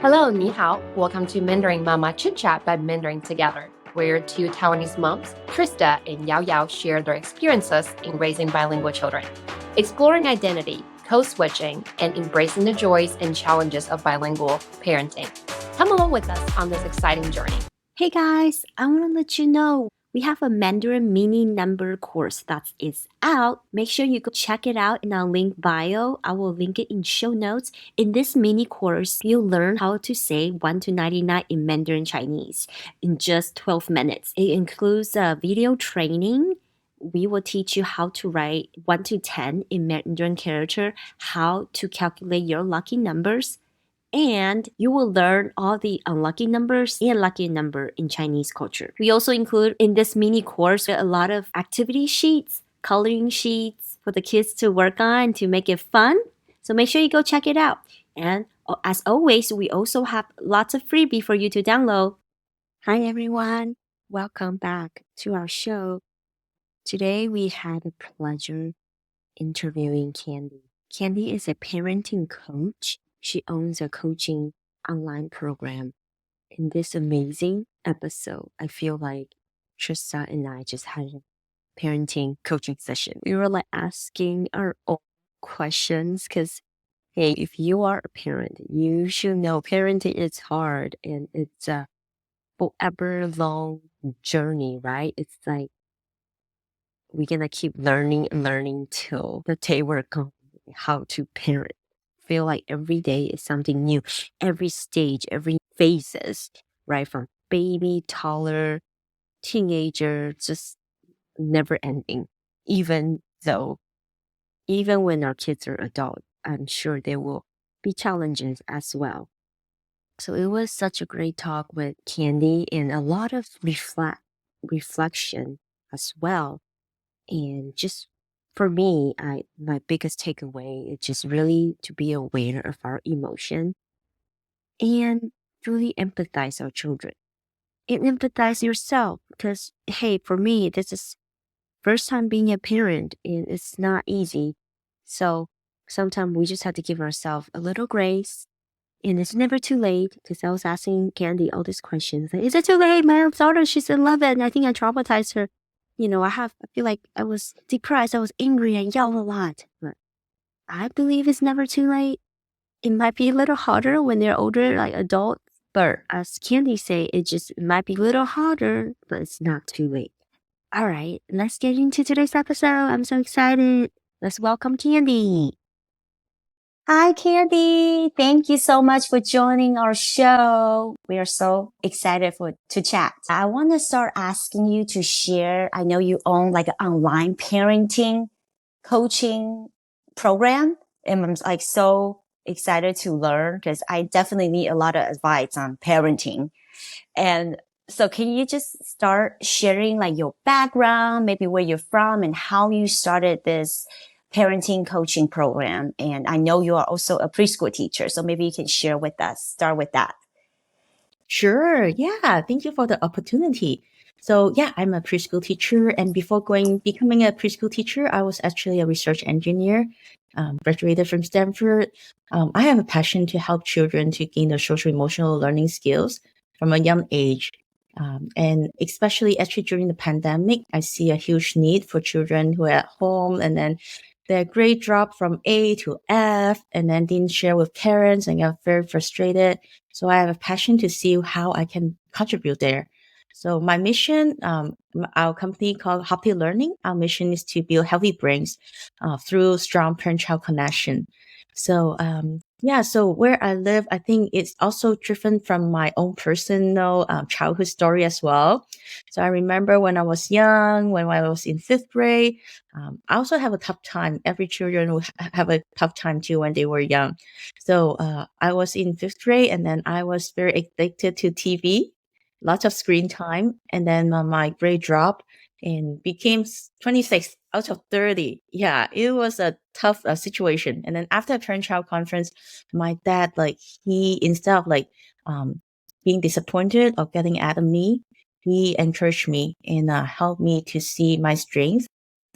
Hello, ni hao. Welcome to Mandarin Mama Chit Chat by Mandarin Together, where two Taiwanese moms, Trista and YaoYao, share their experiences in raising bilingual children, exploring identity, code switching, and embracing the joys and challenges of bilingual parenting. Come along with us on this exciting journey. Hey guys, I want to let you know we have a Mandarin mini number course that is out. Make sure you go check it out in our link bio. I will link it in show notes. In this mini course, you'll learn how to say 1 to 99 in Mandarin Chinese in just 12 minutes. It includes a video training. We will teach you how to write 1 to 10 in Mandarin character, how to calculate your lucky numbers, and you will learn all the unlucky numbers and lucky number in Chinese culture. We also include in this mini course a lot of activity sheets, coloring sheets for the kids to work on to make it fun. So make sure you go check it out. And as always, we also have lots of freebie for you to download. Hi everyone, welcome back to our show. Today we had the pleasure interviewing Candy. Candy is a parenting coach. She owns a coaching online program. In this amazing episode, I feel like Trista and I just had a parenting coaching session. We were like asking our own questions because, hey, if you are a parent, you should know parenting is hard and it's a forever long journey, right? It's like we're gonna keep learning and learning till the day we're gone how to parent. Feel like every day is something new. Every stage, every phases, right? From baby, toddler, teenager, just never ending. Even when our kids are adult, I'm sure there will be challenges as well. So it was such a great talk with Candy and a lot of reflection as well. And just for me, my biggest takeaway is just really to be aware of our emotion and truly empathize our children and empathize yourself. Because hey, for me, this is first time being a parent and it's not easy. So sometimes we just have to give ourselves a little grace. And it's never too late because I was asking Candy all these questions. Like, is it too late? My daughter, she's 11. I think I traumatized her. I feel like I was depressed. I was angry. I yelled a lot. But I believe it's never too late. It might be a little harder when they're older, like adults. But as Candy say, it might be a little harder, but it's not too late. All right, let's get into today's episode. I'm so excited. Let's welcome Candy. Hi, Candy. Thank you so much for joining our show. We are so excited to chat. I want to start asking you to share. I know you own like an online parenting coaching program, and I'm like so excited to learn because I definitely need a lot of advice on parenting. And so can you just start sharing like your background, maybe where you're from and how you started this parenting coaching program? And I know you are also a preschool teacher, so maybe you can share with us. Start with that. Sure. Yeah. Thank you for the opportunity. So yeah, I'm a preschool teacher, and before becoming a preschool teacher, I was actually a research engineer. Graduated from Stanford. I have a passion to help children to gain the social emotional learning skills from a young age. And especially actually during the pandemic, I see a huge need for children who are at home and then their grade dropped from A to F and then didn't share with parents and got very frustrated. So I have a passion to see how I can contribute there. So my mission, our company called Hoppity Learning, our mission is to build healthy brains through strong parent-child connection. So so where I live, I think it's also driven from my own personal childhood story as well. So I remember when I was young, when I was in 5th grade, I also have a tough time. Every children will have a tough time too when they were young. So I was in 5th grade and then I was very addicted to TV, lots of screen time. And then my grade dropped and became 26 out of 30. Yeah, it was a tough situation. And then after a parent-child conference, my dad, he, instead of being disappointed or getting at me, he encouraged me and helped me to see my strengths,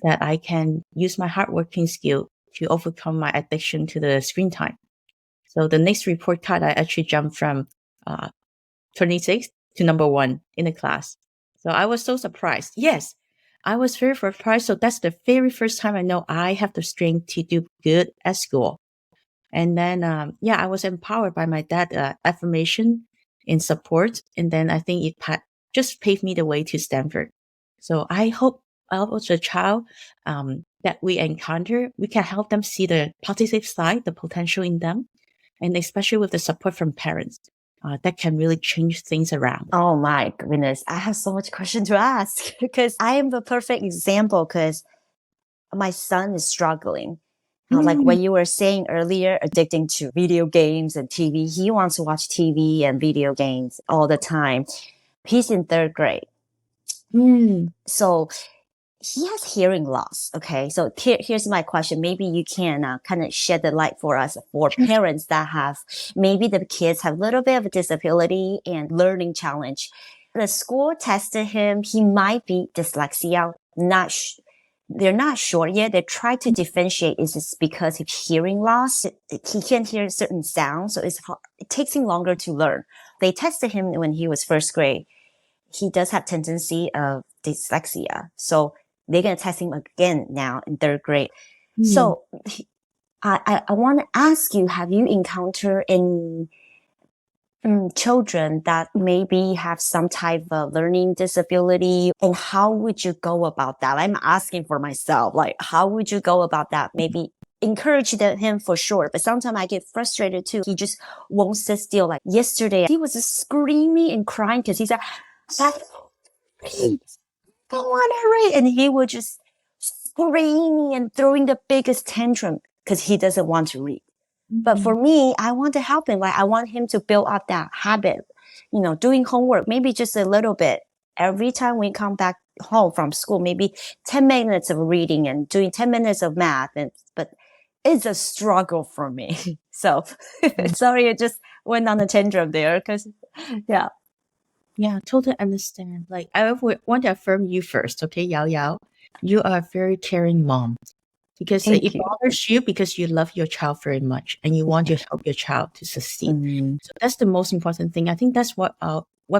that I can use my hardworking skill to overcome my addiction to the screen time. So the next report card, I actually jumped from 26 to number 1 in the class. So I was so surprised. Yes, I was very surprised. So that's the very first time I know I have the strength to do good at school. And then, I was empowered by my dad affirmation and support. And then I think it just paved me the way to Stanford. So I hope as a child that we encounter, we can help them see the positive side, the potential in them, and especially with the support from parents. That can really change things around. Oh my goodness. I have so much question to ask because I am the perfect example because my son is struggling. Like what you were saying earlier, addicting to video games and TV. He wants to watch TV and video games all the time. He's in 3rd grade. So he has hearing loss. Okay. So here's my question. Maybe you can kind of shed the light for us, for parents that have, maybe the kids have a little bit of a disability and learning challenge. The school tested him. He might be dyslexia. They're not sure yet. They try to differentiate. Is this because of hearing loss? He can't hear certain sounds. So it takes him longer to learn. They tested him when he was 1st grade. He does have tendency of dyslexia. So they're going to test him again now in 3rd grade. So I want to ask you, have you encountered any children that maybe have some type of learning disability, and how would you go about that? I'm asking for myself, like, how would you go about that? Maybe encourage him for sure, but sometimes I get frustrated too. He just won't sit still. Like yesterday, he was just screaming and crying because he's like, I don't want to read. And he would just screaming and throwing the biggest tantrum because he doesn't want to read. But for me, I want to help him. Like I want him to build up that habit, doing homework, maybe just a little bit. Every time we come back home from school, maybe 10 minutes of reading and doing 10 minutes of math. But it's a struggle for me. So sorry, I just went on a tantrum there because, yeah. Yeah, totally understand. Like, I want to affirm you first, okay, Yao Yao? You are a very caring mom because Thank it you. bothers you because you love your child very much and you want to help your child to succeed. So that's the most important thing. I think that's what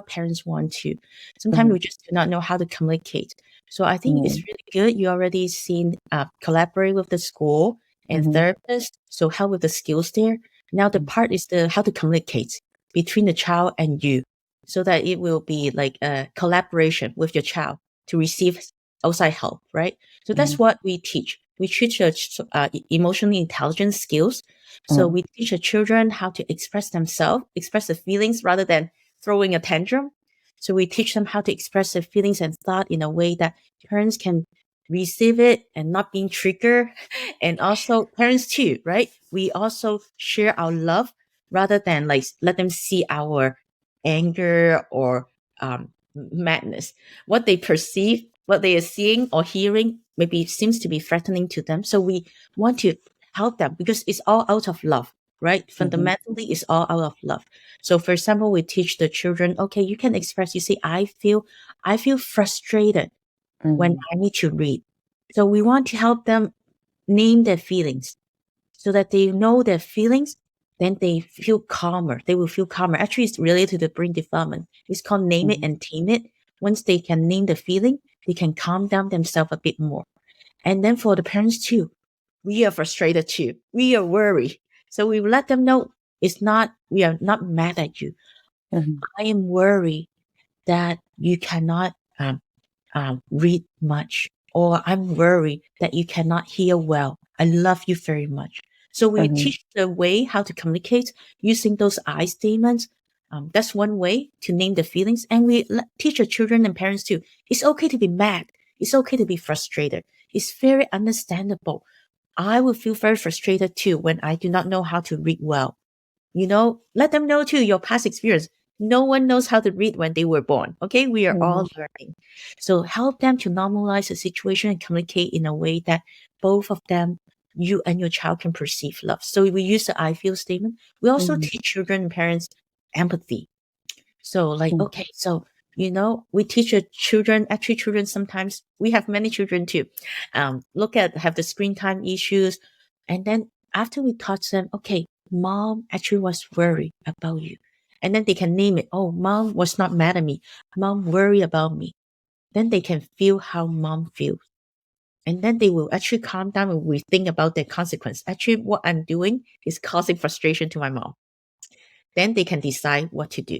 parents want to. Sometimes we just do not know how to communicate. So I think it's really good. You already seen collaborate with the school and therapists, so help with the skills there. Now the part is how to communicate between the child and you, so that it will be like a collaboration with your child to receive outside help, right? So that's what we teach. We teach emotionally intelligent skills. So we teach the children how to express themselves, express the feelings rather than throwing a tantrum. So we teach them how to express their feelings and thought in a way that parents can receive it and not being triggered. And also parents too, right? We also share our love rather than like let them see our anger or madness. What they perceive, what they are seeing or hearing maybe seems to be threatening to them. So we want to help them because it's all out of love, right? Fundamentally, it's all out of love. So for example, we teach the children, okay, you can express, you say, I feel frustrated when I need to read. So we want to help them name their feelings so that they know their feelings, then they feel calmer. They will feel calmer. Actually, it's related to the brain development. It's called name it and tame it. Once they can name the feeling, they can calm down themselves a bit more. And then for the parents too, we are frustrated too. We are worried. So we let them know we are not mad at you. I am worried that you cannot read much, or I'm worried that you cannot hear well. I love you very much. So we teach the way how to communicate using those I statements. That's one way to name the feelings. And we teach our children and parents too. It's okay to be mad. It's okay to be frustrated. It's very understandable. I will feel very frustrated too when I do not know how to read well. Let them know too your past experience. No one knows how to read when they were born. Okay, we are all learning. So help them to normalize the situation and communicate in a way that both of them, you and your child, can perceive love. So we use the I feel statement. We also teach children and parents empathy. So like, okay, so we teach our children, actually children sometimes, we have many children too, have the screen time issues. And then after we taught them, okay, mom actually was worried about you. And then they can name it. Oh, mom was not mad at me. Mom worried about me. Then they can feel how mom feels. And then they will actually calm down and rethink about the consequence. Actually, what I'm doing is causing frustration to my mom. Then they can decide what to do.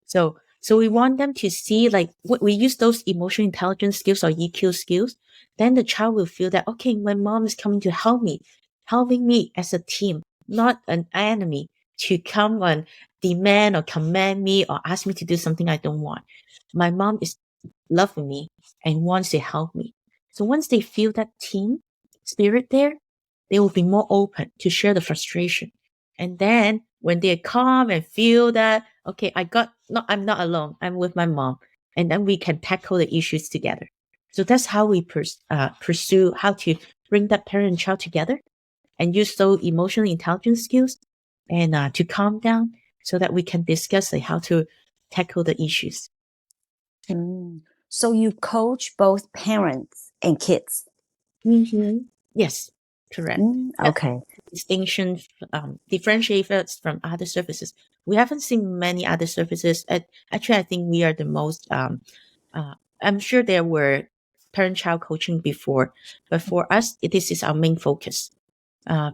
So we want them to see, like, what we use those emotional intelligence skills or EQ skills. Then the child will feel that, okay, my mom is coming to help me, helping me as a team, not an enemy to come and demand or command me or ask me to do something I don't want. My mom is loving me and wants to help me. So once they feel that team spirit there, they will be more open to share the frustration. And then when they're calm and feel that, okay, I'm not alone. I'm with my mom. And then we can tackle the issues together. So that's how we pursue how to bring that parent and child together and use those emotional intelligence skills and to calm down so that we can discuss like, how to tackle the issues. So you coach both parents and kids? Yes, correct. Okay. Distinction, differentiate from other services. We haven't seen many other services. Actually, I think we are the most. I'm sure there were parent-child coaching before, but for us, this is our main focus.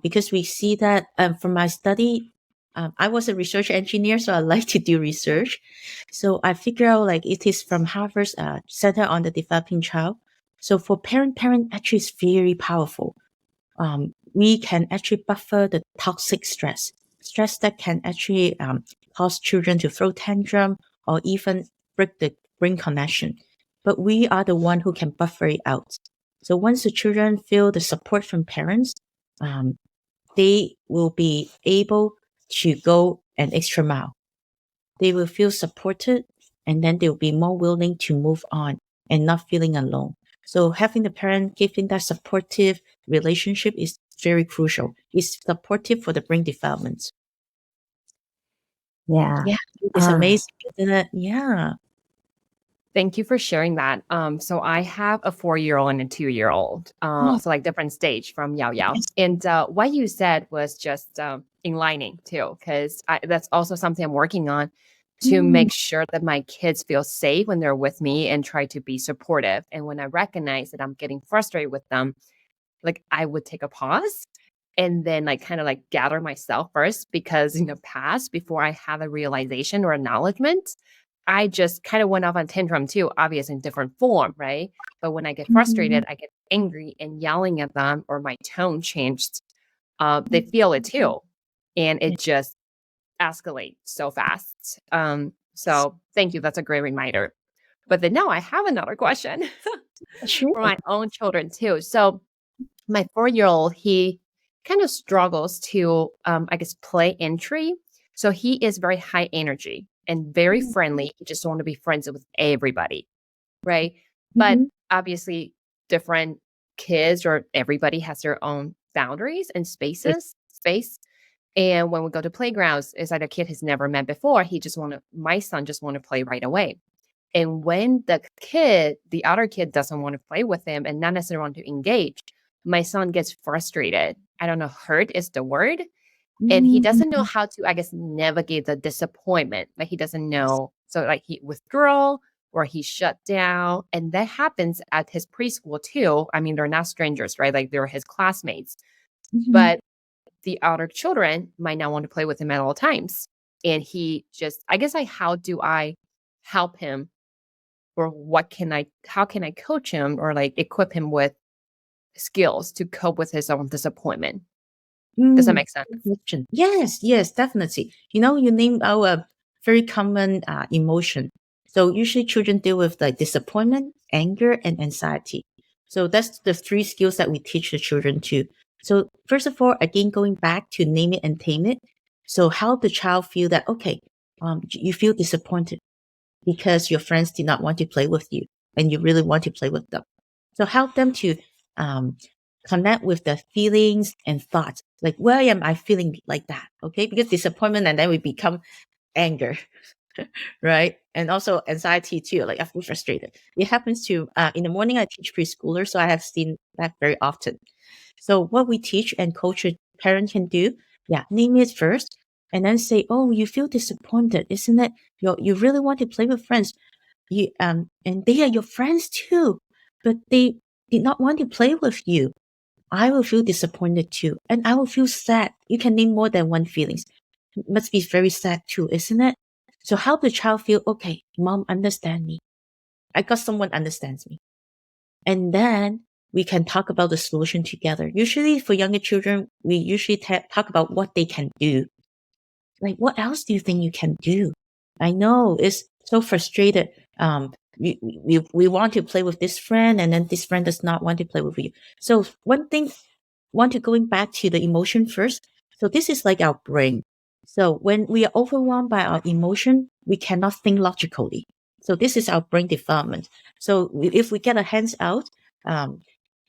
Because we see that from my study, I was a research engineer, so I like to do research. So I figure out like it is from Harvard's Center on the Developing Child. So for parent actually is very powerful. We can actually buffer the toxic stress that can actually cause children to throw tantrum or even break the brain connection. But we are the one who can buffer it out. So once the children feel the support from parents, they will be able to go an extra mile. They will feel supported, and then they'll be more willing to move on and not feeling alone. So having the parent giving that supportive relationship is very crucial. It's supportive for the brain development. Yeah. Yeah, it's amazing, isn't it? Yeah. Thank you for sharing that. So I have a 4-year-old and a 2-year-old. So like different stage from YaoYao. And what you said was just enlightening too, because that's also something I'm working on to make sure that my kids feel safe when they're with me and try to be supportive. And when I recognize that I'm getting frustrated with them, like I would take a pause and then like kind of like gather myself first, because in the past, before I had a realization or acknowledgement, I just kind of went off on tantrum too, obvious in different form, right? But when I get frustrated, I get angry and yelling at them, or my tone changed. They feel it too, and it just escalates so fast. So thank you. That's a great reminder. But then now I have another question Sure. for my own children too. So my 4-year-old, he kind of struggles to, I guess, play entry. So he is very high energy and very friendly. He just want to be friends with everybody, right? But obviously, different kids or everybody has their own boundaries and space. And when we go to playgrounds, it's like a kid has never met before. My son just want to play right away. And when the other kid doesn't want to play with him and not necessarily want to engage, my son gets frustrated. I don't know, hurt is the word. And he doesn't know how to, I guess, navigate the disappointment. Like he doesn't know. So like he withdraw or he shut down. And that happens at his preschool too. I mean, they're not strangers, right? Like they're his classmates. But the other children might not want to play with him at all times. And he just, I guess, how do I help him, or how can I coach him or like equip him with skills to cope with his own disappointment? Does that make sense? Question. Yes, definitely. You named our very common emotion. So usually children deal with like disappointment, anger, and anxiety. So that's the 3 skills that we teach the children to. So first of all, again, going back to name it and tame it. So help the child feel that, okay, you feel disappointed because your friends did not want to play with you and you really want to play with them. So help them to connect with the feelings and thoughts. Like, why am I feeling like that? Okay, because disappointment and then we become anger, right? And also anxiety too. Like I feel frustrated. It happens to in the morning I teach preschoolers, so I have seen that very often. So what we teach and coach a parent can do, Yeah, name it first and then say, oh, you feel disappointed, isn't it? You really want to play with friends. And they are your friends too, but they did not want to play with you. I will feel disappointed too, and I will feel sad. You can name more than one feelings. It must be very sad too, isn't it? So help the child feel, okay, mom understand me. I got someone understands me. And then we can talk about the solution together. Usually for younger children, we usually talk about what they can do. Like, what else do you think you can do? I know it's so frustrated. We want to play with this friend and then this friend does not want to play with you. So one thing, want to going back to the emotion first. So this is like our brain. So when we are overwhelmed by our emotion, we cannot think logically. So this is our brain development. So if we get our hands out,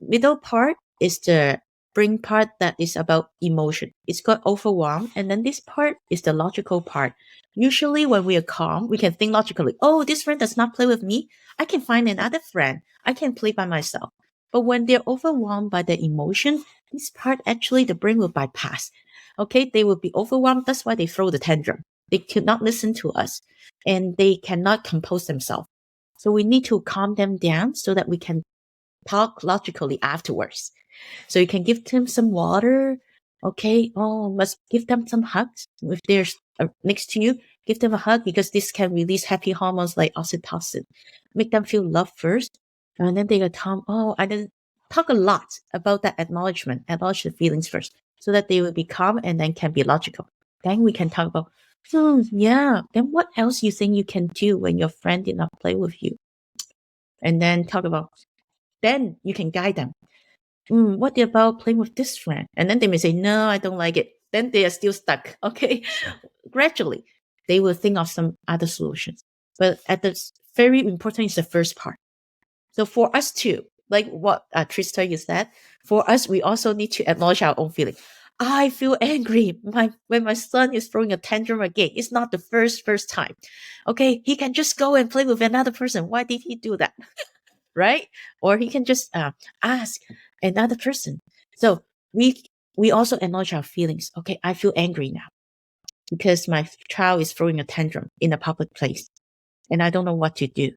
middle part is the brain part that is about emotion. It's got overwhelmed. And then this part is the logical part. Usually when we are calm, we can think logically. Oh, this friend does not play with me. I can find another friend. I can play by myself. But when they're overwhelmed by the emotion, this part actually the brain will bypass. Okay, they will be overwhelmed. That's why they throw the tantrum. They could not listen to us and they cannot compose themselves. So we need to calm them down so that we can talk logically afterwards. So you can give them some water. Okay. Oh, must give them some hugs. If they're next to you, give them a hug because this can release happy hormones like oxytocin. Make them feel love first. And then they go, Tom, oh, I didn't talk a lot about that acknowledge the feelings first so that they will be calm and then can be logical. Then we can talk about, yeah, then what else you think you can do when your friend did not play with you? And then talk about, then you can guide them. What about playing with this friend? And then they may say, no, I don't like it. Then they are still stuck. Okay. Gradually, they will think of some other solutions. But at the very important is the first part. So for us too, like what Trista you said, for us, we also need to acknowledge our own feeling. I feel angry when my son is throwing a tantrum again. It's not the first time. Okay. He can just go and play with another person. Why did he do that? Right? Or he can just ask another person. So we also acknowledge our feelings. Okay, I feel angry now because my child is throwing a tantrum in a public place, and I don't know what to do.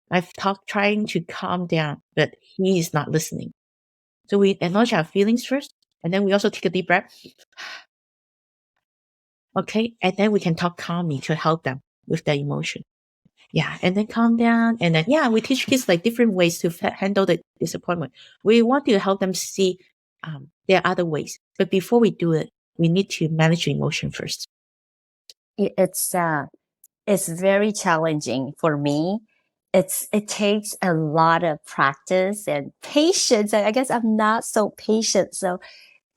I've trying to calm down, but he is not listening. So we acknowledge our feelings first, and then we also take a deep breath. Okay, and then we can talk calmly to help them with their emotion. Yeah, and then calm down. And then, yeah, we teach kids like different ways to handle the disappointment. We want to help them see there are other ways. But before we do it, we need to manage the emotion first. It's very challenging for me. It takes a lot of practice and patience. I guess I'm not so patient. So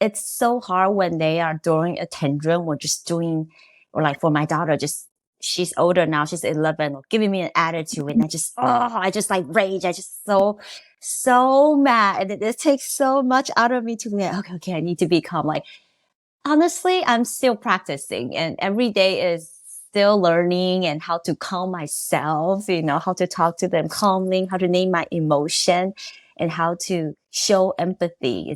it's so hard when they are throwing a tantrum or just doing, or like for my daughter, just she's older now, she's 11, or giving me an attitude, and I just like rage. I just so mad, and it takes so much out of me to be like, okay, I need to be calm. Like honestly, I'm still practicing, and every day is still learning and how to calm myself, how to talk to them calmly, how to name my emotion, and how to show empathy.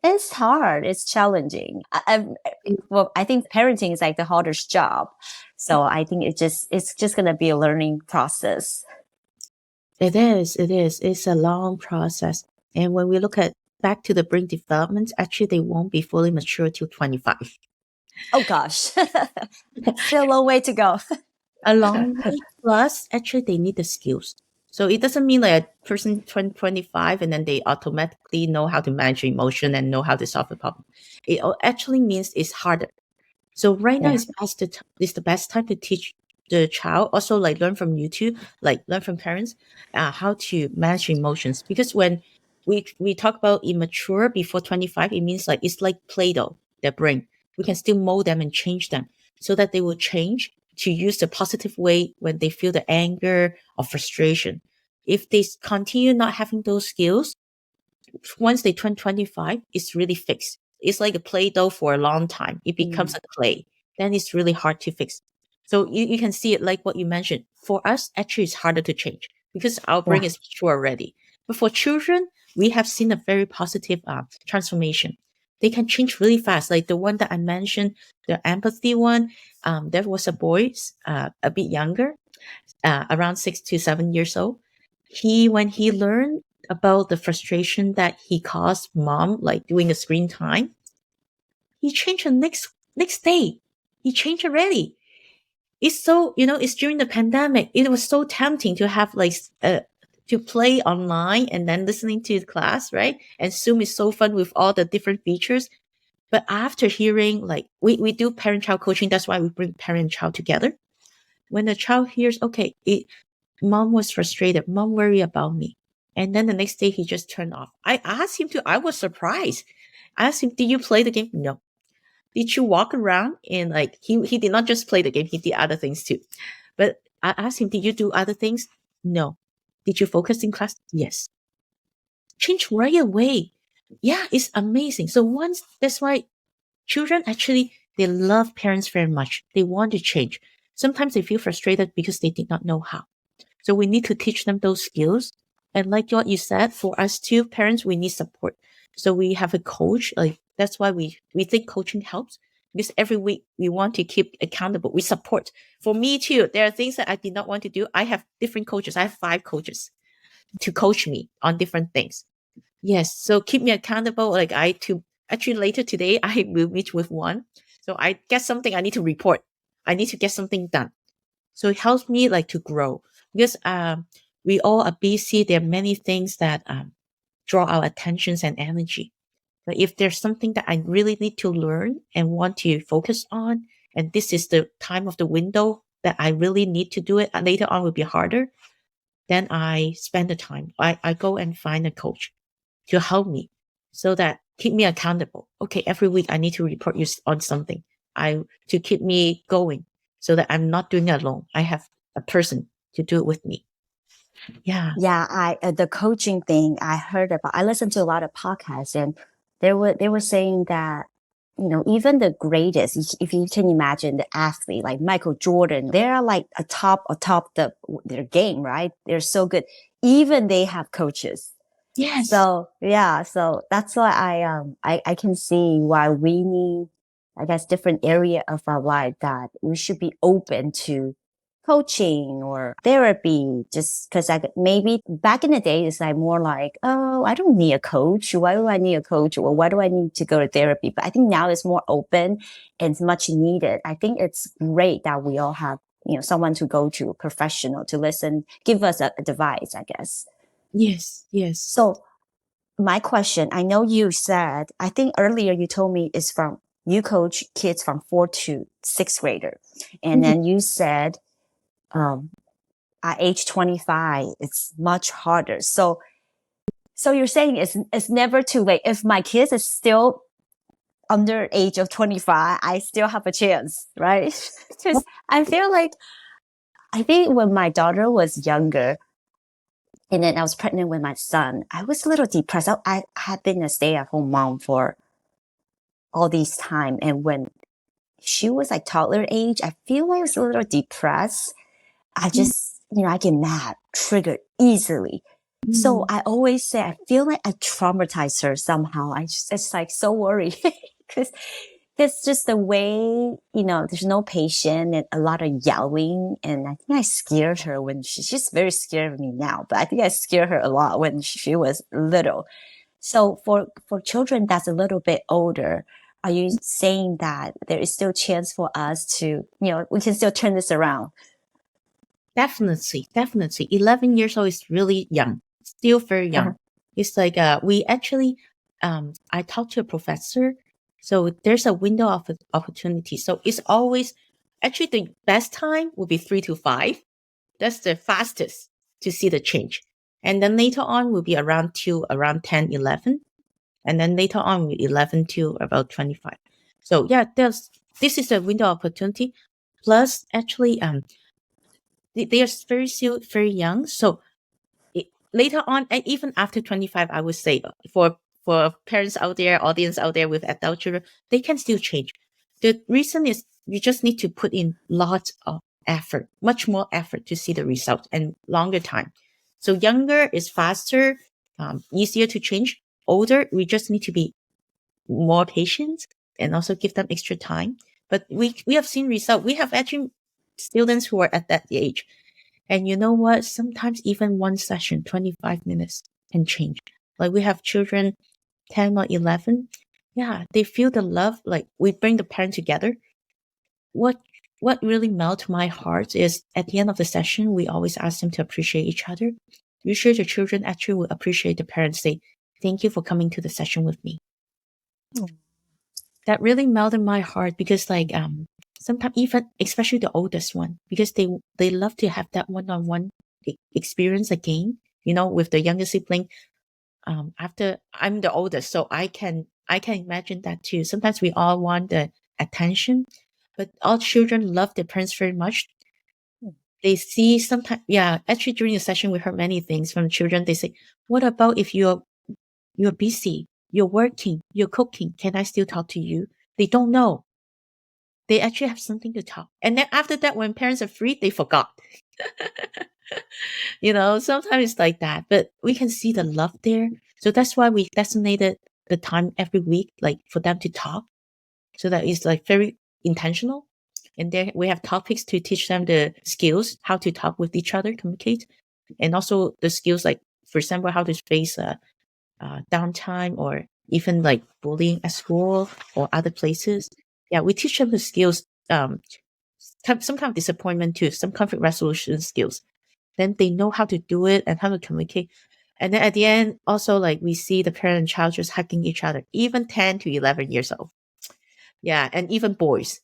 It's hard. It's challenging. I think parenting is like the hardest job. So I think it's just going to be a learning process. It is. It's a long process. And when we look at back to the brain development, actually they won't be fully mature till 25. Oh gosh. Still a long way to go. A long way. Plus, actually they need the skills. So it doesn't mean like a person 25 and then they automatically know how to manage emotion and know how to solve the problem. It actually means it's harder. So right now Yeah. is the best time to teach the child. Also, like learn from YouTube, like learn from parents, how to manage emotions. Because when we talk about immature before 25, it means like it's like Play-Doh, their brain. We can still mold them and change them so that they will change to use the positive way when they feel the anger or frustration. If they continue not having those skills, once they turn 25, it's really fixed. It's like a Play-Doh for a long time. It becomes a clay. Then it's really hard to fix. So you can see it like what you mentioned. For us, actually, it's harder to change because our brain is mature already. But for children, we have seen a very positive transformation. they can change really fast. Like the one that I mentioned, the empathy one, there was a boy, a bit younger, around 6 to 7 years old. When he learned about the frustration that he caused mom, like doing the screen time, he changed the next day. He changed already. It's so, it's during the pandemic. It was so tempting to have like to play online and then listening to the class, right? And Zoom is so fun with all the different features. But after hearing, like, we do parent-child coaching, that's why we bring parent and child together. When the child hears, okay, mom was frustrated, mom worried about me, and then the next day he just turned off. I asked him to, I was surprised. I asked him, did you play the game? No. Did you walk around? And like, he did not just play the game, he did other things too. But I asked him, did you do other things? No. Did you focus in class? Yes. Change right away. Yeah, it's amazing. So that's why children actually, they love parents very much. They want to change. Sometimes they feel frustrated because they did not know how. So we need to teach them those skills. And like what you said, for us too, parents, we need support. So we have a coach. Like that's why we think coaching helps, because every week we want to keep accountable. We support. For me too, there are things that I did not want to do. I have different coaches. I have 5 coaches to coach me on different things. Yes. So keep me accountable. Like actually later today, I will meet with one. So I get something I need to report. I need to get something done. So it helps me like to grow, because we all are busy. There are many things that draw our attentions and energy. But if there's something that I really need to learn and want to focus on, and this is the time of the window that I really need to do it, later on will be harder, then I spend the time. I go and find a coach to help me, so that keep me accountable. Okay, every week I need to report you on something. To keep me going, so that I'm not doing it alone. I have a person to do it with me. Yeah. Yeah, the coaching thing I heard about. I listened to a lot of podcasts, and they were saying that, even the greatest, if you can imagine the athlete like Michael Jordan, they're like atop their game, right? They're so good. Even they have coaches. Yes. So yeah, so that's why I can see why we need, I guess, different area of our life that we should be open to coaching or therapy, just because maybe back in the day it's like more like, oh, I don't need a coach. Why do I need a coach? Or why do I need to go to therapy? But I think now it's more open and it's much needed. I think it's great that we all have, someone to go to, a professional to listen, give us advice, I guess. Yes. Yes. So my question, I know you said, I think earlier you told me is you coach kids from 4 to 6th grader. And then you said, at age 25, it's much harder. So you're saying it's never too late. If my kids is still under age of 25, I still have a chance, right? Because I think when my daughter was younger, and then I was pregnant with my son, I was a little depressed. I had been a stay-at-home mom for all this time. And when she was like toddler age, I feel like I was a little depressed. I just, I get mad, triggered easily. So I always say, I feel like I traumatized her somehow. It's like so worried because it's just the way, there's no patience and a lot of yelling. And I think I scared her when she's very scared of me now, but I think I scared her a lot when she was little. So for children that's a little bit older, are you saying that there is still chance for us to, we can still turn this around? Definitely. 11 years old is really young, still very young. It's like, we actually, I talked to a professor. So there's a window of opportunity. So it's always, actually the best time would be 3 to 5. That's the fastest to see the change. And then later on will be around 10, 11. And then later on, 11 to about 25. So yeah, this is a window of opportunity. Plus, actually, they are still very young. So later on, and even after 25, I would say for parents out there, audience out there with adult children, they can still change. The reason is you just need to put in lots of effort, much more effort to see the result, and longer time. So younger is faster, easier to change. Older, we just need to be more patience and also give them extra time. But we have seen results. We have actually students who are at that age. And you know what? Sometimes even one session, 25 minutes can change. Like we have children 10 or 11. Yeah, they feel the love. Like we bring the parent together. What really melts my heart is at the end of the session, we always ask them to appreciate each other. Usually the children actually will appreciate the parents, say, thank you for coming to the session with me. That really melted my heart because like sometimes even especially the oldest one, because they love to have that one-on-one experience again, you know, with the younger sibling. After I'm the oldest, so I can imagine that too. Sometimes we all want the attention, but all children love their parents very much. They see sometimes, yeah, actually during the session, we heard many things from children. They say, what about if you're busy, you're working, you're cooking, can I still talk to you? They don't know. They actually have something to talk. And then after that, when parents are free, they forgot. You know, sometimes it's like that, but we can see the love there. So that's why we designated the time every week, like for them to talk. So that is like very intentional. And then we have topics to teach them the skills, how to talk with each other, communicate. And also the skills, like, for example, how to face downtime or even like bullying at school or other places. Yeah, we teach them the skills, some kind of disappointment too, some conflict resolution skills. Then they know how to do it and how to communicate. And then at the end, also like we see the parent and child just hugging each other, even 10 to 11 years old. Yeah, and even boys.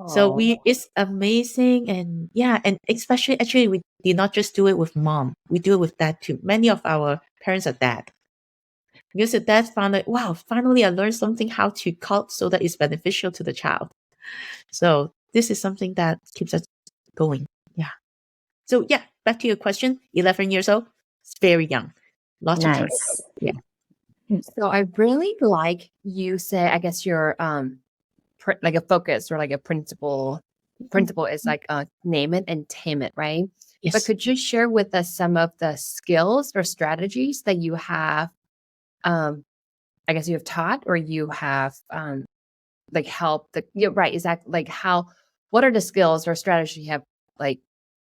So it's amazing. And yeah, and especially actually we did not just do it with mom, we do it with dad too. Many of our parents are dad. Because the dad found that, wow, finally I learned something how to cook so that it's beneficial to the child. So this is something that keeps us going. Yeah. So yeah, back to your question, 11 years old, it's very young. Lots of time. Nice. Yeah. So I really like you say, I guess your like a focus or like a principle is like name it and tame it, right? Yes. But could you share with us some of the skills or strategies that you have I guess you have taught or you have like helped the right, exactly, like what are the skills or strategies you have like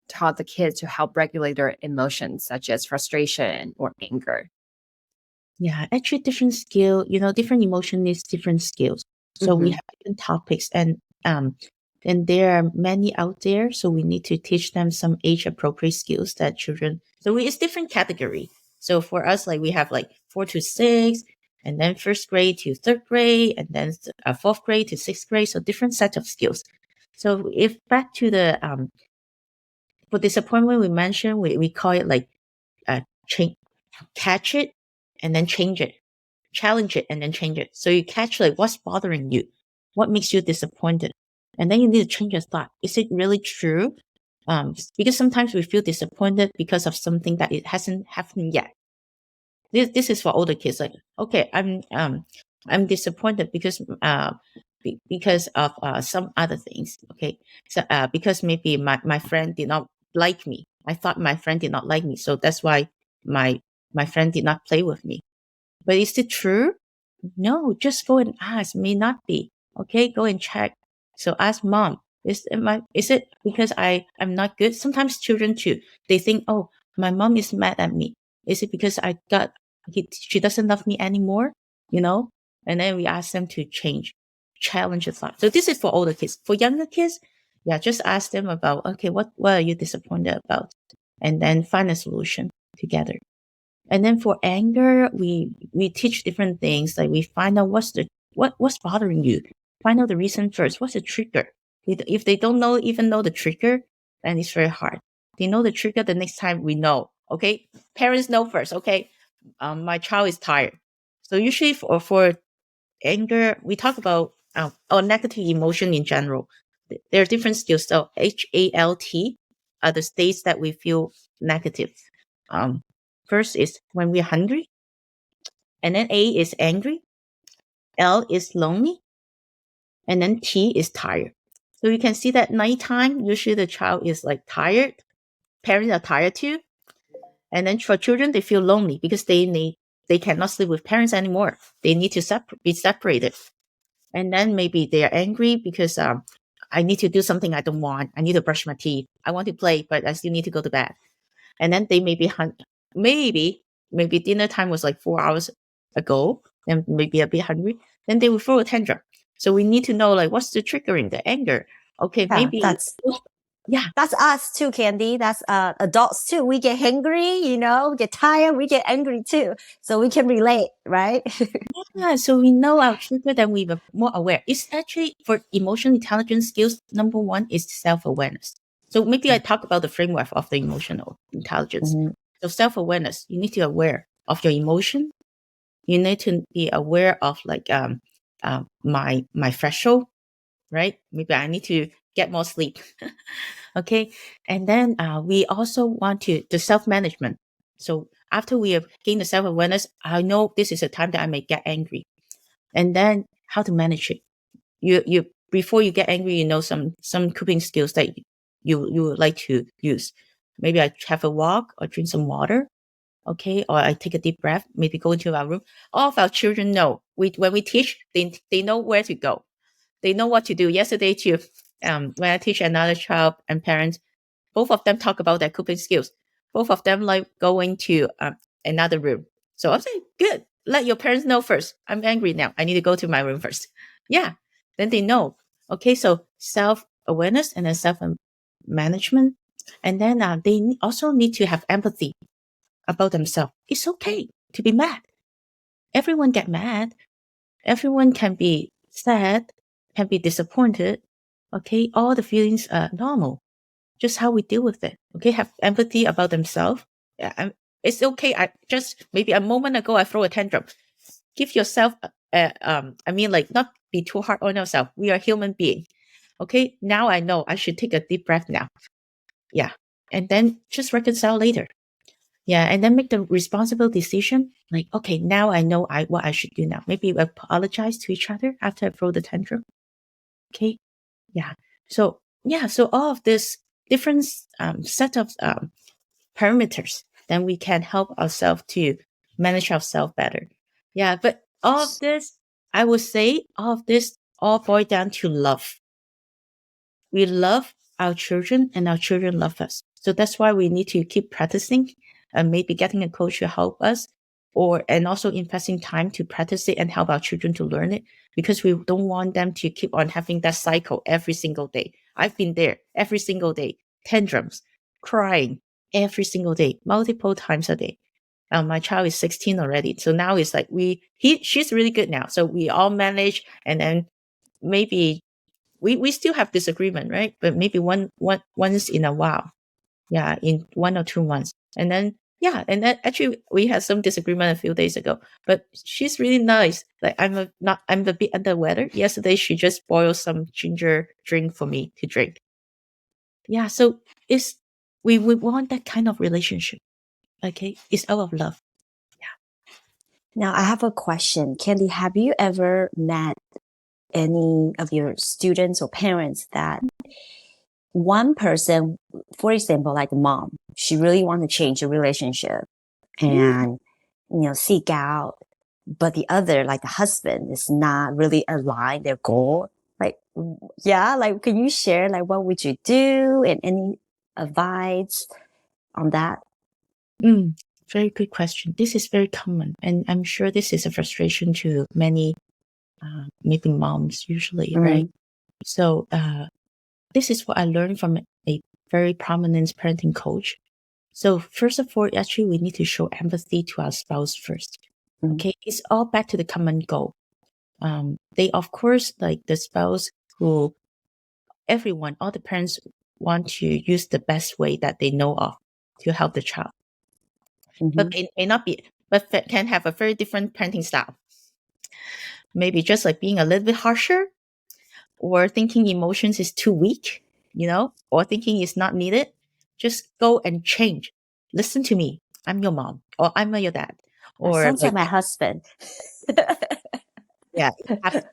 taught the kids to help regulate their emotions such as frustration or anger? Yeah, actually different skill, you know, different emotion needs different skills. So we have different topics and there are many out there. So we need to teach them some age appropriate skills that children, so it's different category. So for us, like we have like 4 to 6 and then first grade to third grade and then fourth grade to sixth grade. So different set of skills. So if back to the, for disappointment, we mentioned, we call it like, change, catch it and then change it, challenge it and then change it. So you catch like what's bothering you, what makes you disappointed, and then you need to change your thought. Is it really true? Because sometimes we feel disappointed because of something that it hasn't happened yet. This is for older kids. Like, okay, I'm disappointed because because of some other things. Okay, so because maybe my friend did not like me. I thought my friend did not like me, so that's why my friend did not play with me. But is it true? No, just go and ask. May not be. Okay, go and check. So ask mom. Is it because I'm not good? Sometimes children too, they think, oh, my mom is mad at me. Is it because she doesn't love me anymore? You know? And then we ask them to challenge the thought. So this is for older kids. For younger kids, yeah, just ask them about, okay, what are you disappointed about? And then find a solution together. And then for anger, we teach different things. Like we find out what's bothering you. Find out the reason first. What's the trigger? If they don't even know the trigger, then it's very hard. They know the trigger, the next time we know. Okay, parents know first. Okay, my child is tired. So usually for anger, we talk about or negative emotion in general. There are different skills. So HALT are the states that we feel negative. First is when we're hungry, and then A is angry, L is lonely, and then T is tired. So you can see that nighttime, usually the child is like tired. Parents are tired too. And then for children, they feel lonely because they need they cannot sleep with parents anymore. They need to be separated. And then maybe they are angry because I need to do something I don't want. I need to brush my teeth. I want to play, but I still need to go to bed. And then they may be maybe dinner time was like 4 hours ago, and maybe a bit hungry. Then they will throw a tantrum. So we need to know like what's the triggering, the anger. Okay, Yeah, maybe that's us too, Candy. That's adults too. We get hungry, we get tired, we get angry too. So we can relate, right? Yeah, so we know our trigger, then we were more aware. It's actually for emotional intelligence skills, number one is self-awareness. So maybe I talk about the framework of the emotional intelligence. Mhm. So self-awareness, you need to be aware of your emotion. You need to be aware of like my threshold, right? Maybe I need to get more sleep. Okay. And then we also want the self-management. So after we have gained the self-awareness, I know this is a time that I may get angry. And then how to manage it. You before you get angry, you know some coping skills that you would like to use. Maybe I have a walk or drink some water. Okay. Or I take a deep breath, maybe go into our room. All of our children know when we teach, they know where to go. They know what to do. Yesterday too, when I teach another child and parents, both of them talk about their coping skills. Both of them like going to another room. So I'm saying, good. Let your parents know first. I'm angry now. I need to go to my room first. Yeah. Then they know. Okay. So self-awareness and then self-management. And then they also need to have empathy about themselves. It's okay to be mad. Everyone get mad. Everyone can be sad, can be disappointed. Okay. All the feelings are normal, just how we deal with it. Okay, have empathy about themselves. Yeah, it's okay. I just maybe a moment ago I throw a tantrum. Give yourself, like not be too hard on yourself. We are human being. Okay, now I know I should take a deep breath now. Yeah, and then just reconcile later. Yeah, and then make the responsible decision. Like, okay, now I know what I should do now. Maybe apologize to each other after I throw the tantrum. Okay, yeah. So all of this different set of parameters, then we can help ourselves to manage ourselves better. Yeah, but all of this, I would say, all boil down to love. We love our children, and our children love us. So that's why we need to keep practicing, and maybe getting a coach to help us, and also investing time to practice it and help our children to learn it, because we don't want them to keep on having that cycle every single day. I've been there every single day, tantrums, crying every single day, multiple times a day. My child is 16 already, so now it's like she's really good now. So we all manage, and then maybe we still have disagreement, right? But maybe once in a while, yeah, in 1 or 2 months, and then and then actually we had some disagreement a few days ago. But she's really nice. Like I'm a bit under the weather. Yesterday she just boiled some ginger drink for me to drink. Yeah, so we want that kind of relationship. Okay, it's out of love. Now, I have a question. Candy, have you ever met any of your students or parents that one person, for example, like the mom, she really want to change the relationship and, seek out, but the other, like the husband, is not really aligned their goal? Like, yeah, like, can you share, like, what would you do and any advice on that? Very good question. This is very common, and I'm sure this is a frustration to many, maybe moms usually, right? So this is what I learned from a very prominent parenting coach. So first of all, actually, we need to show empathy to our spouse first. Okay, it's all back to the common goal. They, of course, like the spouse who everyone, all the parents want to use the best way that they know of to help the child. But it may not be, but can have a very different parenting style. Maybe just like being a little bit harsher, or thinking emotions is too weak, or thinking it's not needed. Just go and change. Listen to me. I'm your mom, or I'm your dad. That Or sounds like my husband. yeah, it happens.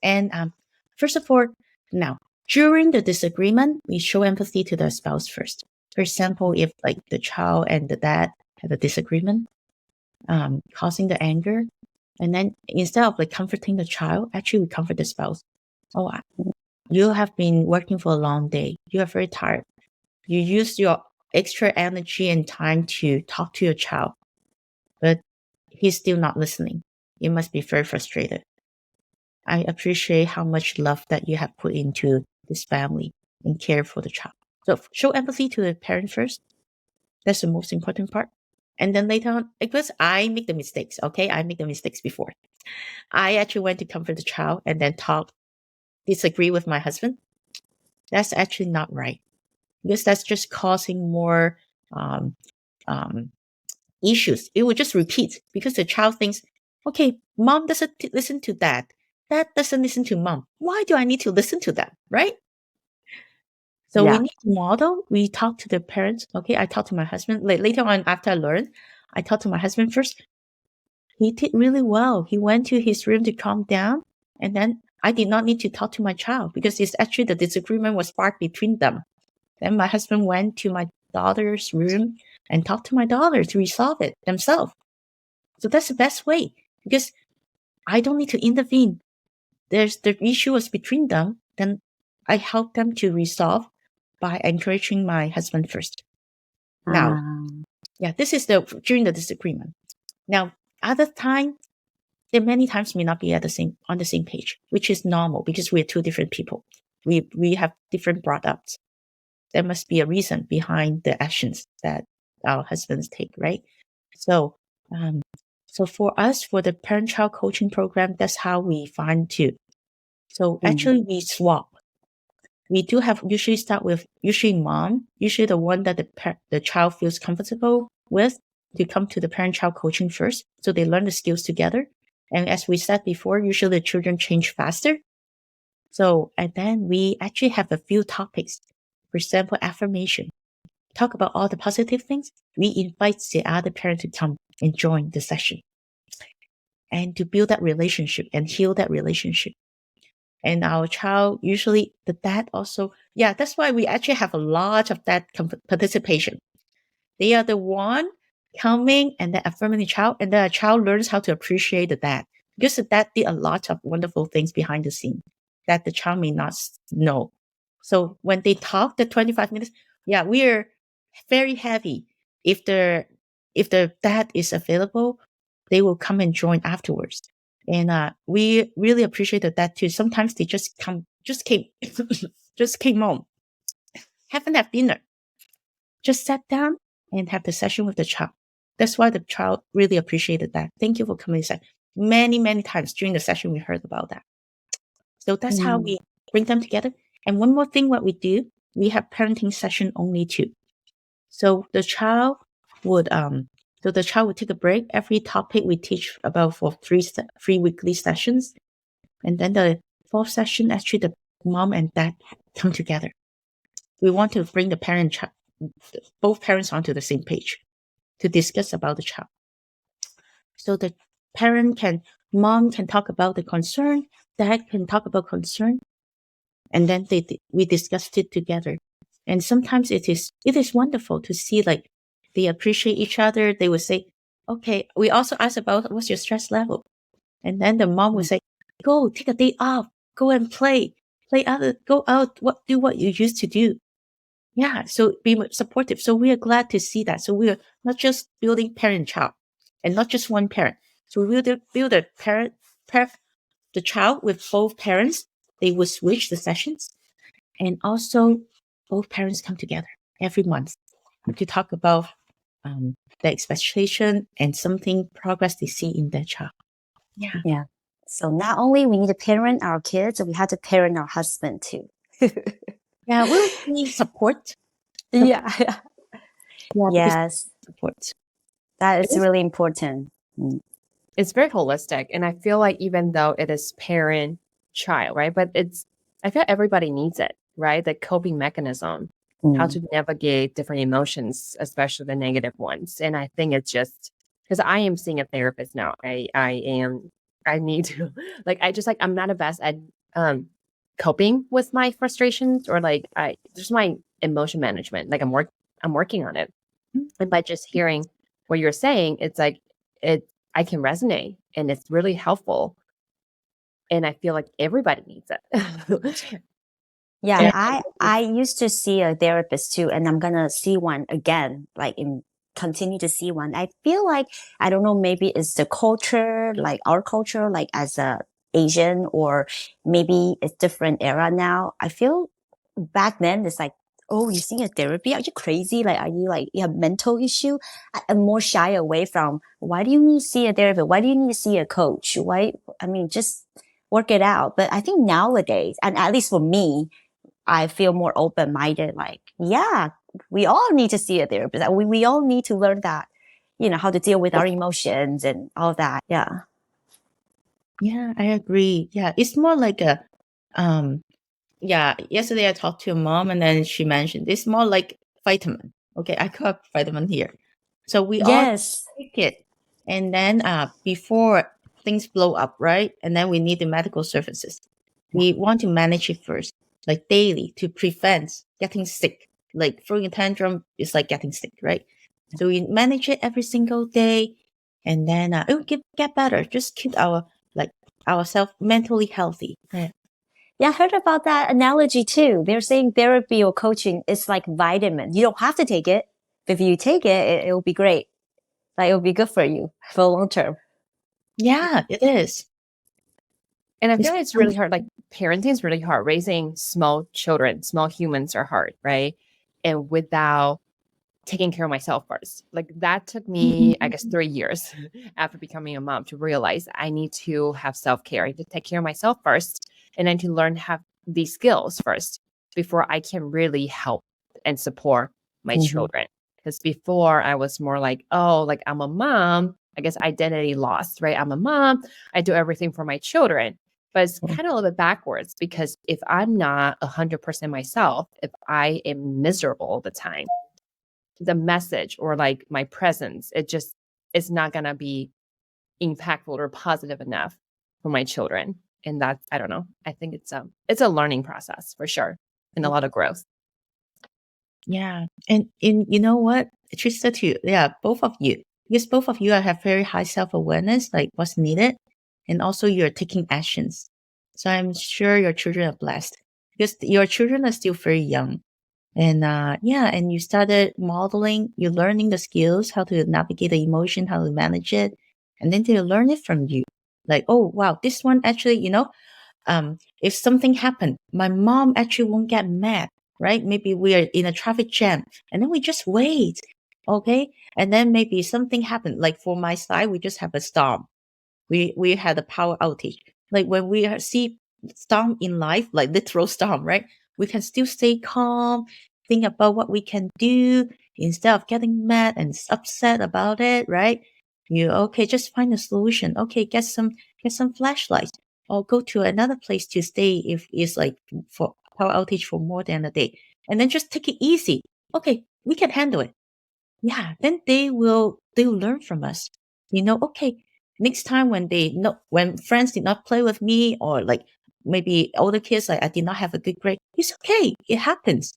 And first of all, now during the disagreement, we show empathy to the spouse first. For example, if like the child and the dad have a disagreement, causing the anger. And then instead of like comforting the child, actually we comfort the spouse. Oh, you have been working for a long day. You are very tired. You use your extra energy and time to talk to your child, but he's still not listening. You must be very frustrated. I appreciate how much love that you have put into this family and care for the child. So show empathy to the parent first. That's the most important part. And then later on, because I make the mistakes, okay? I make the mistakes before. I actually went to comfort the child and then disagree with my husband. That's actually not right, because that's just causing more um, issues. It will just repeat because the child thinks, okay, mom doesn't listen to dad. Dad doesn't listen to mom. Why do I need to listen to them? Right? So we Yeah. need to model. We talk to the parents. Okay, I talk to my husband. Later on, after I learned, I talked to my husband first. He did really well. He went to his room to calm down. And then I did not need to talk to my child because it's actually the disagreement was sparked between them. Then my husband went to my daughter's room and talked to my daughter to resolve it themselves. So that's the best way, because I don't need to intervene. The issue was between them. Then I help them to resolve by encouraging my husband first. Now, this is during the disagreement. Now, other time, there many times may not be on the same page, which is normal because we're two different people. We have different brought ups. There must be a reason behind the actions that our husbands take, right? So, so for us, for the parent-child coaching program, that's how we find too. So actually, we swap. We do have usually start with mom, usually the one that the child feels comfortable with, to come to the parent-child coaching first, so they learn the skills together. And as we said before, usually the children change faster. So, and then we actually have a few topics. For example, affirmation. Talk about all the positive things. We invite the other parent to come and join the session, and to build that relationship and heal that relationship. And our child, usually the dad also, that's why we actually have a lot of that participation. They are the one coming and then affirming the child, and then the child learns how to appreciate the dad, because the dad did a lot of wonderful things behind the scene that the child may not know. So when they talk the 25 minutes, we're very heavy. If the dad is available, they will come and join afterwards. And we really appreciate that too. Sometimes they just came home, haven't had dinner, just sat down and have the session with the child. That's why the child really appreciated that. Thank you for coming. Many, many times during the session, we heard about that. So that's how we bring them together. And one more thing, what we do, we have parenting session only too. So the child would take a break. Every topic we teach about for three weekly sessions. And then the fourth session, actually the mom and dad come together. We want to bring both parents onto the same page to discuss about the child. So the mom can talk about the concern, dad can talk about concern, and then we discussed it together. And sometimes it is wonderful to see, like, they appreciate each other. They would say, okay, we also ask about what's your stress level. And then the mom would say, go take a day off, go and play go out, do what you used to do. Yeah, so be supportive. So we are glad to see that. So we are not just building parent-child, and not just one parent. So we will build the the child with both parents. They will switch the sessions, and also both parents come together every month to talk about the expectation and something progress they see in their child. Yeah. So not only we need to parent our kids, we have to parent our husband too. We'll need support. Yeah. Yes. Support. That is really important. It's very holistic. And I feel like even though it is parent child, right? But I feel everybody needs it, right? The coping mechanism, how to navigate different emotions, especially the negative ones. And I think it's just because I am seeing a therapist now. I need to I'm not a best at coping with my frustrations, or just my emotion management. Like I'm working on it. And by just hearing what you're saying, it's like I can resonate, and it's really helpful. And I feel like everybody needs it. Yeah, And I used to see a therapist too, and I'm gonna see one again, continue to see one. I feel like I don't know, maybe it's the culture, like our culture, like as a Asian, or maybe it's different era now. I feel back then it's like, oh, you see a therapy? Are you crazy? Like, are you like you have mental issue? I'm more shy away from why do you need to see a therapist? Why do you need to see a coach? Why? I mean, just work it out. But I think nowadays, and at least for me, I feel more open minded. Like, yeah, we all need to see a therapist. We all need to learn that, how to deal with our emotions and all that. Yeah. Yeah, I agree. Yeah, it's more like um, yeah, yesterday I talked to a mom and then she mentioned it's more like vitamin. Okay, I got vitamin here. So we all Yes. take it. And then before things blow up, right? And then we need the medical services. We want to manage it first, like daily to prevent getting sick. Like throwing a tantrum is like getting sick, right? So we manage it every single day and then it will get better. Just keep ourselves mentally healthy. Yeah. Yeah, I heard about that analogy too. They're saying therapy or coaching is like vitamin. You don't have to take it. But if you take it, it'll be great. Like it'll be good for you for long term. Yeah, it is. I It's feel like it's really hard. Like parenting is really hard. Raising small children, small humans are hard, right? And without taking care of myself first. Like that took me, I guess, 3 years after becoming a mom to realize I need to have self-care. I need to take care of myself first, and then to learn to have these skills first before I can really help and support my children. Because before I was more like, oh, like I'm a mom, I guess identity lost, right? I'm a mom, I do everything for my children. But it's kind of a little bit backwards, because if I'm not 100% myself, if I am miserable all the time, the message or like my presence, it's not gonna be impactful or positive enough for my children. And that's, I don't know. I think it's a learning process for sure, and a lot of growth. Yeah. And in you know what? Trista too. Yeah, both of you. Because both of you have very high self-awareness, like what's needed. And also you're taking actions. So I'm sure your children are blessed because your children are still very young. And yeah, and you started modeling, you're learning the skills, how to navigate the emotion, how to manage it. And then they learn it from you. Like, oh wow, this one actually, if something happened, my mom actually won't get mad, right? Maybe we are in a traffic jam and then we just wait. Okay. And then maybe something happened. Like for my side, we just have a storm. We had a power outage. Like when we see storm in life, like literal storm, right? We can still stay calm, think about what we can do instead of getting mad and upset about it, right? You okay, just find a solution. Okay, get some flashlights or go to another place to stay if it's like for power outage for more than a day. And then just take it easy. Okay, we can handle it. Yeah, then they'll learn from us. Okay, next time when friends did not play with me or like maybe older kids like I did not have a good grade, it's okay. It happens.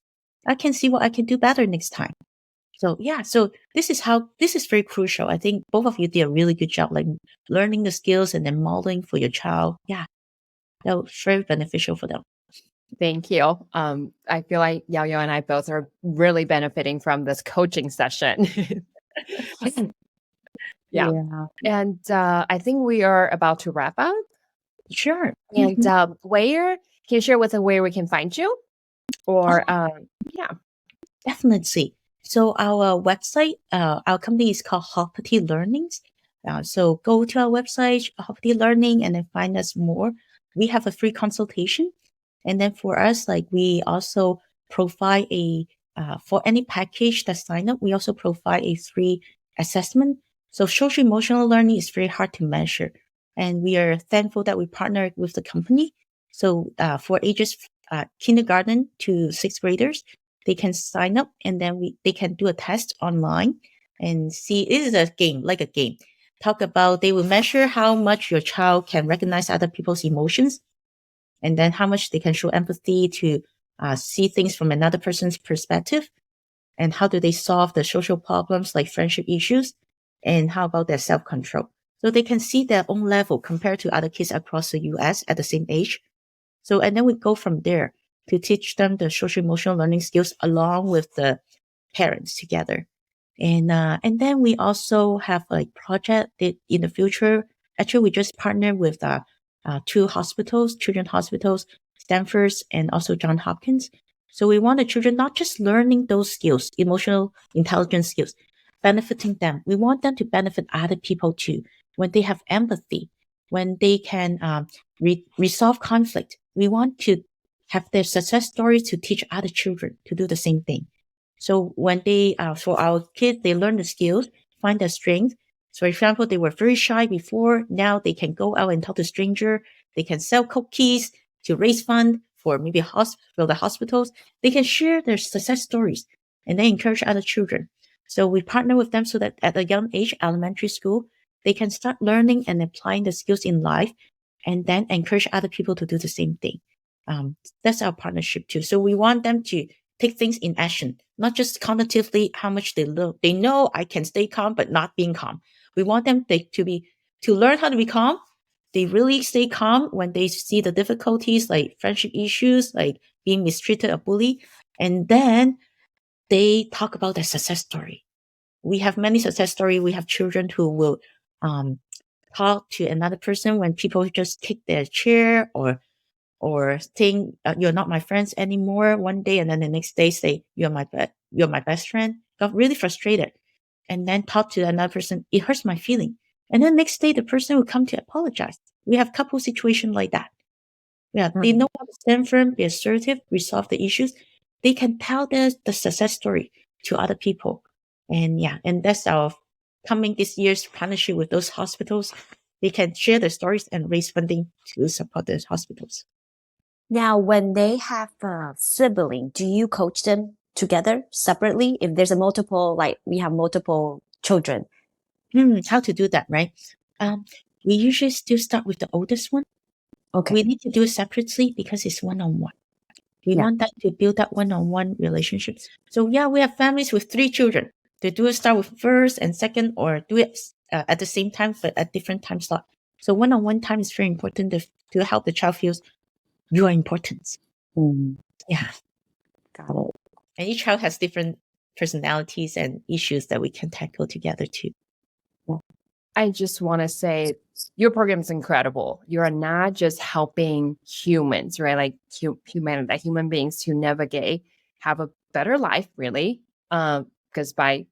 I can see what I can do better next time. So yeah, so this is very crucial. I think both of you did a really good job like learning the skills and then modeling for your child. Yeah, that was very beneficial for them. Thank you. I feel like Yao and I both are really benefiting from this coaching session. Yeah. Yeah, And I think we are about to wrap up. sure. And where can you share with us where we can find you? Or yeah. Definitely. So our website, our company is called Hoppity Learnings. So go to our website, Hoppity Learning, and then find us more. We have a free consultation. And then for us, like we also provide for any package that sign up, we also provide a free assessment. So social emotional learning is very hard to measure. And we are thankful that we partnered with the company. So for ages kindergarten to sixth graders, they can sign up and then they can do a test online and see. This is a game, like a game. Talk about they will measure how much your child can recognize other people's emotions and then how much they can show empathy to see things from another person's perspective and how do they solve the social problems like friendship issues. And how about their self-control? So they can see their own level compared to other kids across the US at the same age. So, and then we go from there to teach them the social emotional learning skills along with the parents together. And then we also have like project that in the future. Actually, we just partner with two hospitals, children hospitals, Stanford's and also John Hopkins. So we want the children not just learning those skills, emotional intelligence skills, benefiting them. We want them to benefit other people too. When they have empathy, when they can resolve conflict, we want to have their success stories to teach other children to do the same thing. So when they, for our kids, they learn the skills, find their strength. So, for example, they were very shy before. Now they can go out and talk to stranger. They can sell cookies to raise fund for maybe for the hospitals. They can share their success stories and then encourage other children. So we partner with them so that at a young age, elementary school, they can start learning and applying the skills in life and then encourage other people to do the same thing. That's our partnership too. So we want them to take things in action, not just cognitively how much they learn. They know I can stay calm, but not being calm. We want them to learn how to be calm. They really stay calm when they see the difficulties like friendship issues, like being mistreated or bullied. And then they talk about their success story. We have many success stories. We have children who will talk to another person when people just kick their chair or think you're not my friends anymore one day, and then the next day say you're my best friend. Got really frustrated, and then talk to another person. It hurts my feeling, and then next day the person will come to apologize. We have couple situations like that. Yeah, they know how to stand firm, be assertive, resolve the issues. They can tell the success story to other people, and that's our coming this year's partnership with those hospitals. They can share their stories and raise funding to support those hospitals. Now, when they have a sibling, do you coach them together separately? If there's a multiple, like we have multiple children. How to do that, right? We usually still start with the oldest one. Okay. We need to do it separately because it's one-on-one. We want that to build that one-on-one relationship. So yeah, we have families with 3 children. They do it start with first and second, or do it at the same time but at different time slot. So one-on-one time is very important to help the child feels you are important. Yeah. Got it. And each child has different personalities and issues that we can tackle together too. I just want to say your program is incredible. You are not just helping humans, right? Like human beings to navigate, have a better life, really. Because by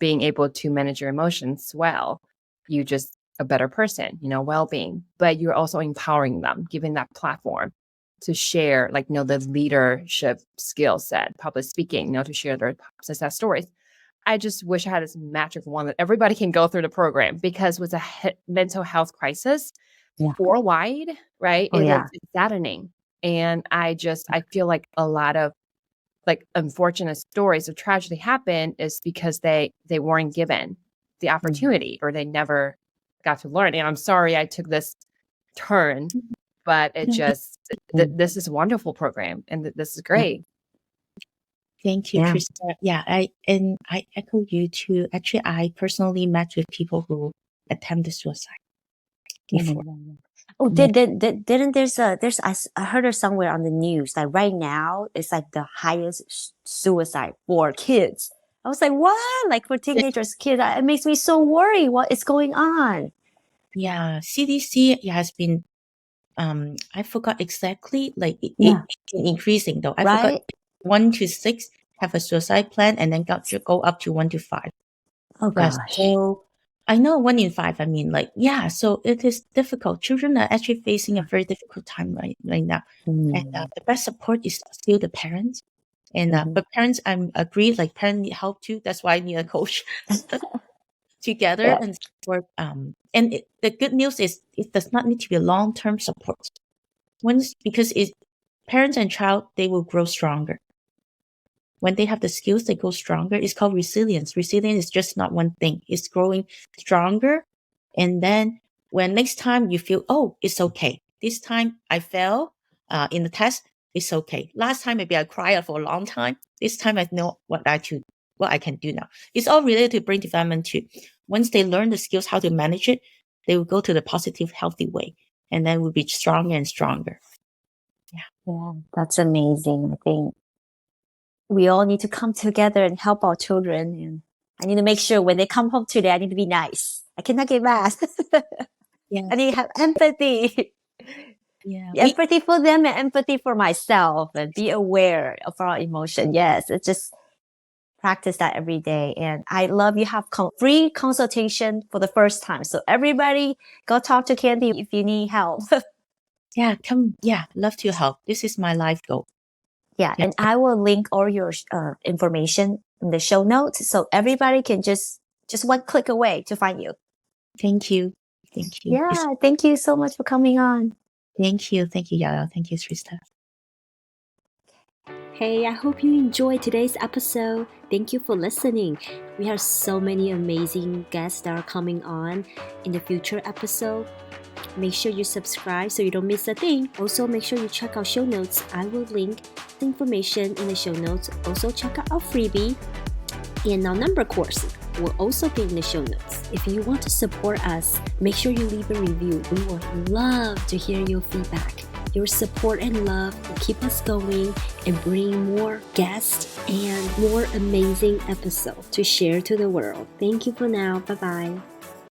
being able to manage your emotions well, you just a better person, well-being. But you're also empowering them, giving that platform to share, the leadership skill set, public speaking, to share their success stories. I just wish I had this magic wand that everybody can go through the program, because with a mental health crisis worldwide, right? It's saddening. And I feel like a lot of unfortunate stories of tragedy happen is because they weren't given the opportunity or they never got to learn. And I'm sorry I took this turn, but it just, this is a wonderful program and this is great. Thank you, Trista. Yeah, I echo you too. Actually, I personally met with people who attempted suicide before. Oh, didn't I heard it somewhere on the news that right now it's like the highest suicide for kids. I was like, what? Like for teenagers, kids, it makes me so worried. What is going on? Yeah, CDC has been, I forgot exactly, it's been increasing though. I forgot 1 to 6 have a suicide plan and then go up to 1 to 5. Oh gosh. So I know 1 in 5. I mean, so it is difficult. Children are actually facing a very difficult time right now. And the best support is still the parents. And but parents, I agree, parents need help too. That's why I need a coach together and support. And the good news is it does not need to be a long-term support. Because parents and child, they will grow stronger. When they have the skills, they go stronger. It's called resilience. Resilience is just not one thing. It's growing stronger. And then when next time you feel, oh, it's okay. This time I fail in the test. It's okay. Last time maybe I cried for a long time. This time I know what I can do now. It's all related to brain development too. once they learn the skills how to manage it, they will go to the positive, healthy way, and then will be stronger and stronger. Yeah, that's amazing. I think we all need to come together and help our children. And I need to make sure when they come home today, I need to be nice. I cannot get mad. Yeah. I need to have empathy. Yeah. Empathy for them and empathy for myself, and be aware of our emotion. Yes, it's just practice that every day. And I love you have free consultation for the first time. So everybody go talk to Candy if you need help. Yeah, come. Yeah, love to help. This is my life goal. Yeah, and I will link all your information in the show notes, so everybody can just one click away to find you. Thank you. Thank you. Yeah, thank you so much for coming on. Thank you. Thank you, YaoYao. Thank you, Trista. Hey, I hope you enjoyed today's episode. Thank you for listening. We have so many amazing guests that are coming on in the future episode. Make sure you subscribe so you don't miss a thing. Also, make sure you check our show notes. I will link the information in the show notes. Also, check out our freebie and our number course will also be in the show notes. If you want to support us, make sure you leave a review. We would love to hear your feedback. Your support and love will keep us going and bring more guests and more amazing episodes to share to the world. Thank you for now. Bye-bye.